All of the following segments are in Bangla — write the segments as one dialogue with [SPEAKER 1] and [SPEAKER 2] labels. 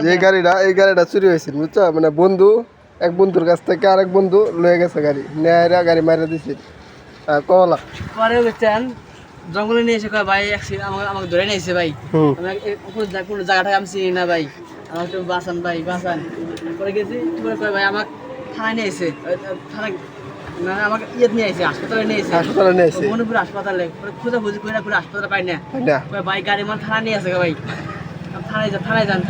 [SPEAKER 1] যে এই গাড়িটা চুরি হয়েছিল বুঝছো, মানে বন্ধু এক বন্ধুর কাছ থেকে আরেক বন্ধু লয়ে গেছে গাড়ি, নেয়ারা গাড়ি মারা দিছে কমলা।
[SPEAKER 2] পরে বুঝছেন জঙ্গলে নিয়ে এসে কয় ভাই আমাকে ধরে নিয়েছে ভাই, কোনো জায়গাটাকে আমি চিনি না ভাই, আমাকে একটু বাঁচান ভাই বাঁচান। পরে গেছি পরে কয় ভাই আমাকে থানায় নিয়ে এসে থানায় না আমাকে নিয়ে আসে হাসপাতালে নিয়ে এসে মণিপুর হাসপাতালে। খোঁজাখুঁজি করে হাসপাতালে পাই না, ভাই গাড়ি মানে থানা নিয়ে আসে ভাই, থানায় যান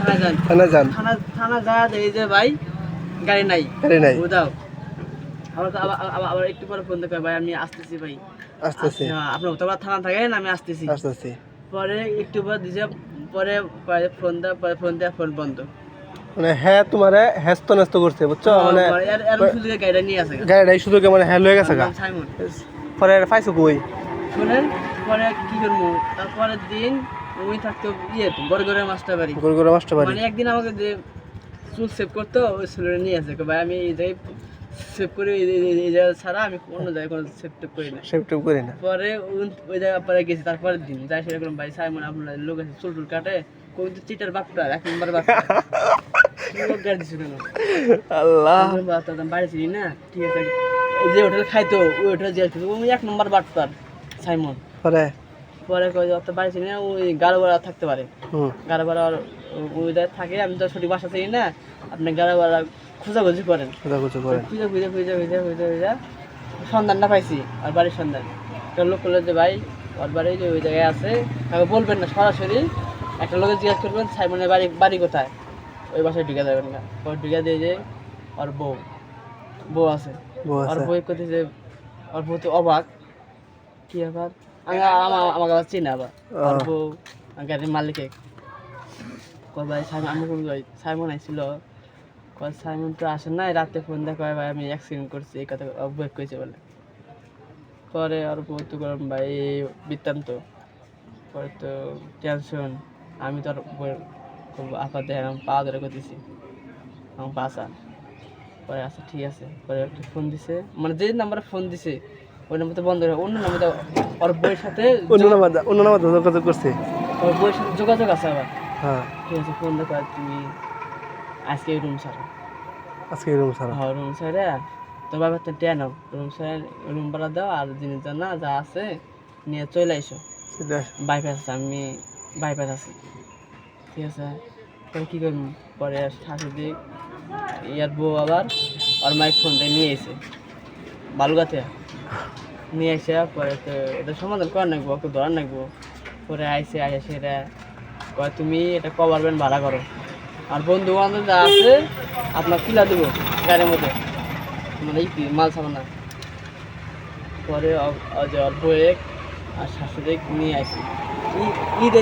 [SPEAKER 2] থানা যা এই যে ভাই গাড়ি নাই বুঝাও। আবার একটু পরে ফোন দেখে ভাই আমি আসতেছি ভাই, আপনার তোমার থানা থাকেন আমি আসতেছি। পরে একটু পর দিছে, পরে ফোন দেওয়া ফোন বন্ধ,
[SPEAKER 1] মানে হ্যাঁ তোমারে হ্যাস্ত ন্যস্ত করছে বুঝছো, মানে
[SPEAKER 2] গাড়িটা নিয়ে আসে
[SPEAKER 1] গাড়িটাই শুধু মানে হ্যাঁ লয়ে গেছে গা। পরে পাইছো কই
[SPEAKER 2] শুনেন, পরে কি করবো তারপরের দিন ওই থাকতো গড়গড়ের মাস্টার বাড়ি, মানে একদিন আমাকে যে চুল সেভ করতো ওই ছেলেটা নিয়ে আসে ভাই আমি এই জায়গায় সেভ করি, এই জায়গা ছাড়া আমি অন্য জায়গায় কোনো সেভ করি না। পরে ওই জায়গা পরে গেছি তারপরের দিন যাই সেরকম ভাই সাইমন আপনার লোক আছে চুল টুল কাটে কোন চিটার বাপটার 1 নম্বর বাপটা গাড়ি দিছিল না আল্লাহ বাড়ি ছিলি না ঠিক আছে। যে হোটেল খাইতো ওই হোটেল যে 1 নম্বর বাটপার সাইমন। পরে কই অত বাড়ি ছিলি না ওই গাড়ো ভাড়া থাকতে পারে, গাড়ো ভাড়া ওই জায়গায় থাকে, আমি তো সঠিক বাসা চিনি না, আপনি গাড়ো ভাড়া খোঁজাখুঁজি করেন খুঁজে সন্ধানটা পাইছি আর বাড়ির সন্ধান। একটা লোক করলো যে ভাই ওর বাড়ি যে ওই জায়গায় আছে, তাকে বলবেন না সরাসরি, একটা লোকের জিজ্ঞাসা করবেন সাইমনের বাড়ি কোথায়, ওই বাসায় ঢুকে যাবেন না। ওর ঢুকে দিয়ে যে ওর বউ আছে, ওর বউ করতেছে, ওর বউ তো অবাক কি ব্যাপার, আমাকে আবার চিনে আবার ওর বউ গাড়ির মালিকে কয় ভাই সাইমন আমি সাইমন আইছিল, কয় সাইমন তো আসেন নাই, রাতে ফোন দেয় কয় ভাই আমি অ্যাক্সিডেন্ট করছি এই কথা বই কইছে বলে। পরে আর বউ তো করলাম ভাই বৃত্তান্ত, পরে তো টেনশন, আমি তো আর আপা দেখলাম পা ধরে করতেছি আমার বাসা। পরে আচ্ছা ঠিক আছে, পরে একটা ফোন দিছে, মানে যে নাম্বারে ফোন দিছে ওই নাম্বার তো বন্ধ করে অন্য নাম্বার, ওর বইয়ের সাথে
[SPEAKER 1] অন্য নাম্বার যোগাযোগ করছে,
[SPEAKER 2] ওর বইয়ের সাথে যোগাযোগ আছে আবার। হ্যাঁ ঠিক আছে ফোন দেখো তুমি আজকে রুম ছাড়ো, হ্যাঁ রুম ছাড়ে তোর বাবার তো টেন রুম ভাড়া দাও আর জিনিস না যা আছে নিয়ে চলে আইসো, বাইপাস আছে আমি বাইপাস আছি ঠিক আছে। পরে কী করবো, পরে শাশুড়ি ইয়ার বউ আবার ওর মাইক ফোনটা নিয়ে এসে বালুগাতে নিয়ে এসে পরে তো এটা সমাধান করার নাকবো, ওকে ধরার নাকবো। পরে আইসে সেটা কয় তুমি এটা কভার ব্যান্ড ভাড়া করো, আর বন্ধু বান্ধব যা আছে আপনার কিলা দেবো গাড়ির মধ্যে, মানে কি মাল ছাড়ো না। পরে অল্প এক আর শাশুড়ি নিয়ে আসি ঈদ